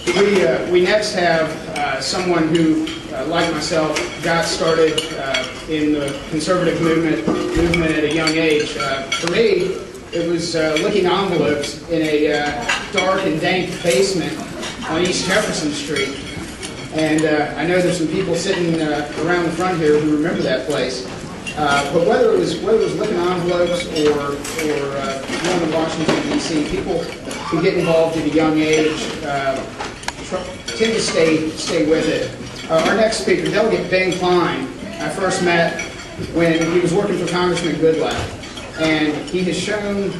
We next have someone who, like myself, got started in the conservative movement at a young age. For me, it was licking envelopes in a dark and dank basement on East Jefferson Street. And I know there's some people sitting around the front here who remember that place. But whether it was licking envelopes or going to Washington, D.C., people who get involved at a young age tend to stay with it. Our next speaker, Delegate Ben Cline, I first met when he was working for Congressman Goodlatte, and he has shown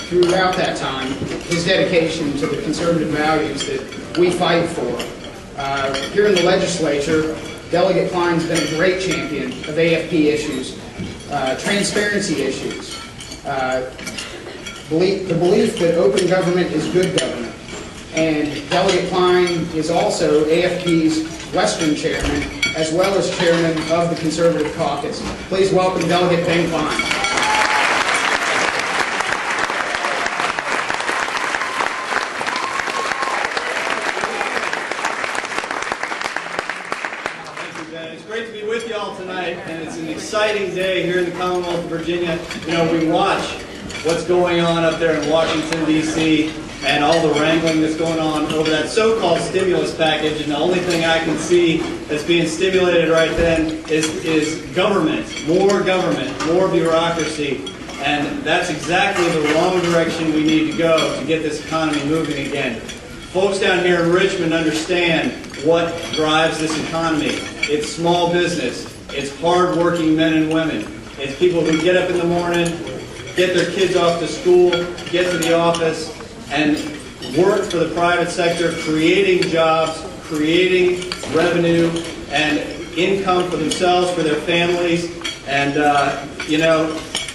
throughout that time his dedication to the conservative values that we fight for. Here in the legislature, Delegate Cline's been a great champion of AFP issues, transparency issues, the belief that open government is good government. And Delegate Cline is also AFP's Western Chairman, as well as Chairman of the Conservative Caucus. Please welcome Delegate Ben Cline. And it's an exciting day here in the Commonwealth of Virginia. You know, we watch what's going on up there in Washington, D.C., and all the wrangling that's going on over that so-called stimulus package, and the only thing I can see that's being stimulated right then is government, more bureaucracy, and that's exactly the wrong direction we need to go to get this economy moving again. Folks down here in Richmond understand what drives this economy. It's small business. It's hard-working men and women. It's people who get up in the morning, get their kids off to school, get to the office, and work for the private sector, creating jobs, creating revenue and income for themselves, for their families. And, you know,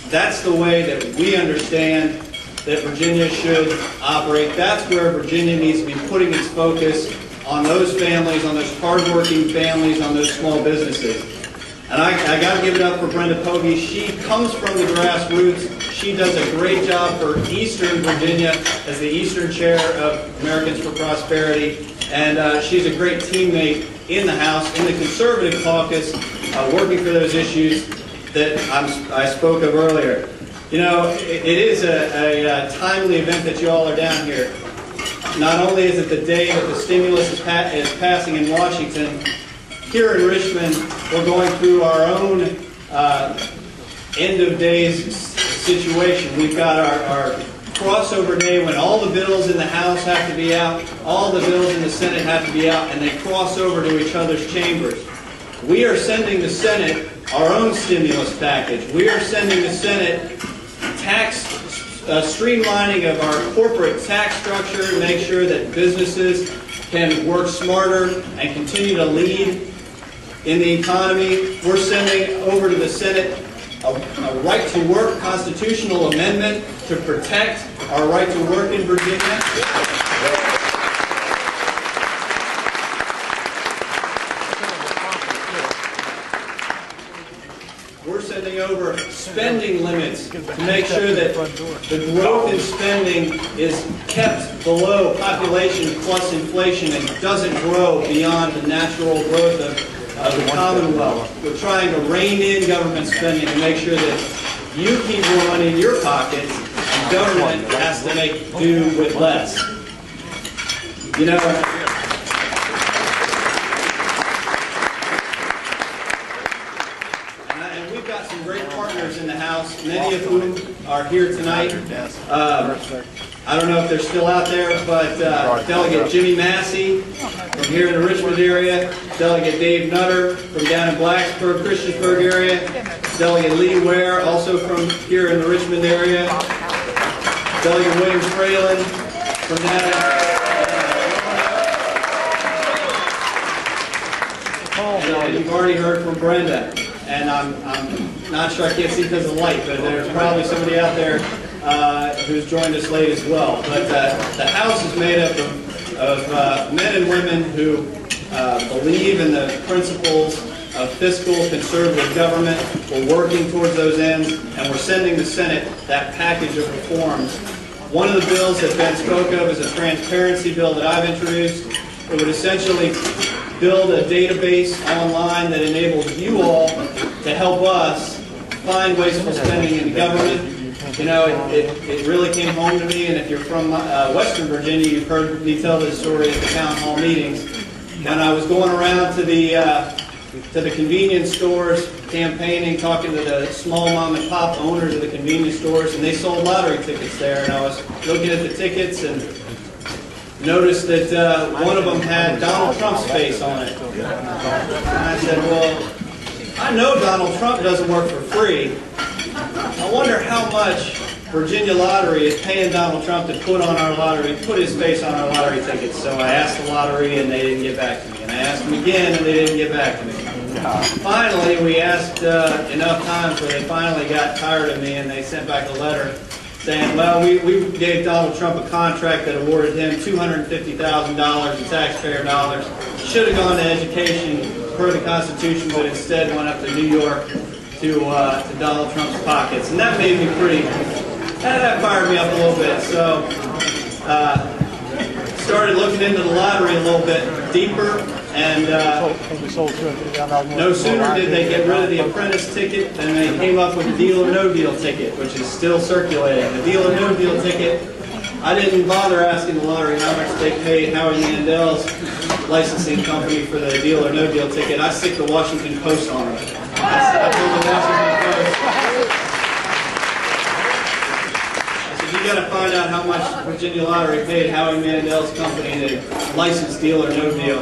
that's the way that we understand that Virginia should operate. That's where Virginia needs to be putting its focus, on those families, on those hard-working families, on those small businesses. And I got to give it up for Brenda Pogge. She comes from the grassroots. She does a great job for Eastern Virginia as the Eastern Chair of Americans for Prosperity. And she's a great teammate in the House, in the Conservative Caucus, working for those issues that I spoke of earlier. You know, it is a timely event that you all are down here. Not only is it the day that the stimulus is passing in Washington, here in Richmond, we're going through our own end of days situation. We've got our crossover day when all the bills in the House have to be out, all the bills in the Senate have to be out, and they cross over to each other's chambers. We are sending the Senate our own stimulus package. We are sending the Senate tax streamlining of our corporate tax structure to make sure that businesses can work smarter and continue to lead in the economy. We're sending over to the Senate a right-to-work constitutional amendment to protect our right to work in Virginia. We're sending over spending limits to make sure that the growth in spending is kept below population plus inflation and doesn't grow beyond the natural growth of the Commonwealth. We're trying to rein in government spending to make sure that you keep more money in your pockets and government has to make do with less. You know, and we've got some great partners in the House, many of whom are here tonight. I don't know if they're still out there, but Delegate Jimmy Massey from here in the Richmond area, Delegate Dave Nutter from down in Blacksburg, Christiansburg area, Delegate Lee Ware, also from here in the Richmond area, Delegate William Fralin from down in you've already heard from Brenda, and I'm not sure, I can't see because of the light, but there's probably somebody out there who's joined us late as well. But the House is made up of men and women who believe in the principles of fiscal conservative government. We're working towards those ends, and we're sending the Senate that package of reforms One of the bills that Ben spoke of is a transparency bill that I've introduced. It would essentially build a database online that enables you all to help us find wasteful spending in government. You know, it really came home to me, and if you're from Western Virginia, you've heard me tell this story at the town hall meetings. And I was going around to the convenience stores, campaigning, talking to the small mom and pop owners of the convenience stores, and they sold lottery tickets there. And I was looking at the tickets and noticed that one of them had Donald Trump's face on it. And I said, well, I know Donald Trump doesn't work for free. I wonder how much Virginia Lottery is paying Donald Trump to put his face on our lottery tickets. So I asked the lottery and they didn't get back to me. And I asked them again and they didn't get back to me. Finally, we asked enough times where they finally got tired of me and they sent back a letter saying, well, we gave Donald Trump a contract that awarded him $250,000 in taxpayer dollars. Should have gone to education per the Constitution, but instead went up to New York to Donald Trump's pockets. And that made me that fired me up a little bit. So started looking into the lottery a little bit deeper, and no sooner did they get rid of the apprentice ticket than they came up with the deal or no deal ticket, which is still circulating. The deal or no deal ticket, I didn't bother asking the lottery how much they paid Howard Mandel's licensing company for the deal or no deal ticket. I stick the Washington Post on it. I told the Washington Post, I said, you got to find out how much Virginia Lottery paid Howard Mandel's company to license deal or no deal.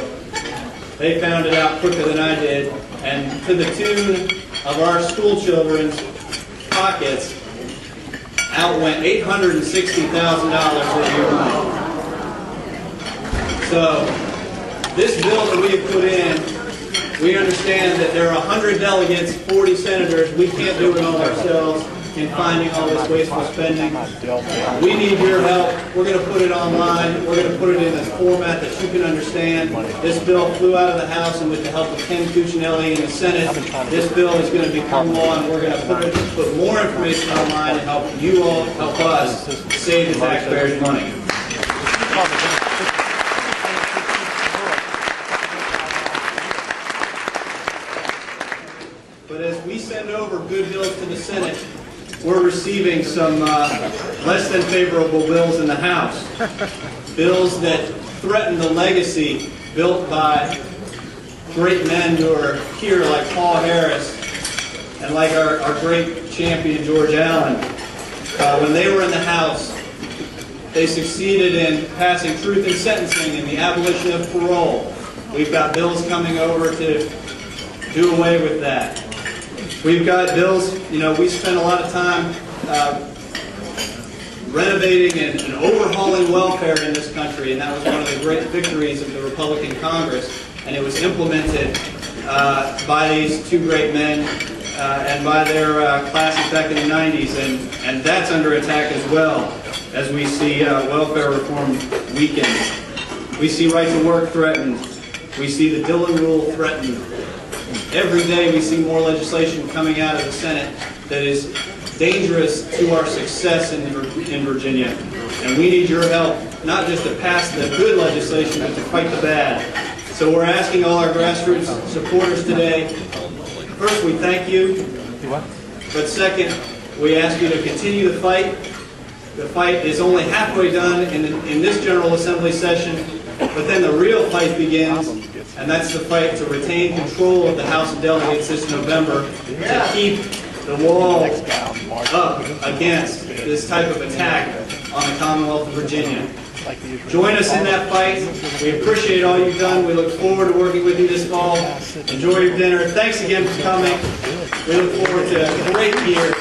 They found it out quicker than I did, and to the tune of our school children's pockets, out went $860,000 worth of money. So, this bill that we have put in, we understand that there are 100 delegates, 40 senators. We can't do it all ourselves in finding all this wasteful spending. We need your help. We're going to put it online. We're going to put it in a format that you can understand. This bill flew out of the House, and with the help of Ken Cuccinelli in the Senate, this bill is going to become law, and we're going to put more information online to help you all, help us save the taxpayers' money. But as we send over good bills to the Senate, we're receiving some less than favorable bills in the House. Bills that threaten the legacy built by great men who are here, like Paul Harris and like our great champion George Allen. When they were in the House, they succeeded in passing truth in sentencing and the abolition of parole. We've got bills coming over to do away with that. We've got bills, you know, we spent a lot of time renovating and overhauling welfare in this country, and that was one of the great victories of the Republican Congress, and it was implemented by these two great men and by their classes back in the 90s, and that's under attack as well, as we see welfare reform weakened. We see right to work threatened. We see the Dillon Rule threatened. Every day we see more legislation coming out of the Senate that is dangerous to our success in Virginia. And we need your help, not just to pass the good legislation, but to fight the bad. So we're asking all our grassroots supporters today, first, we thank you. But second, we ask you to continue the fight. The fight is only halfway done in this General Assembly session, but then the real fight begins. And that's the fight to retain control of the House of Delegates this November, to keep the wall up against this type of attack on the Commonwealth of Virginia. Join us in that fight. We appreciate all you've done. We look forward to working with you this fall. Enjoy your dinner. Thanks again for coming. We look forward to a great year.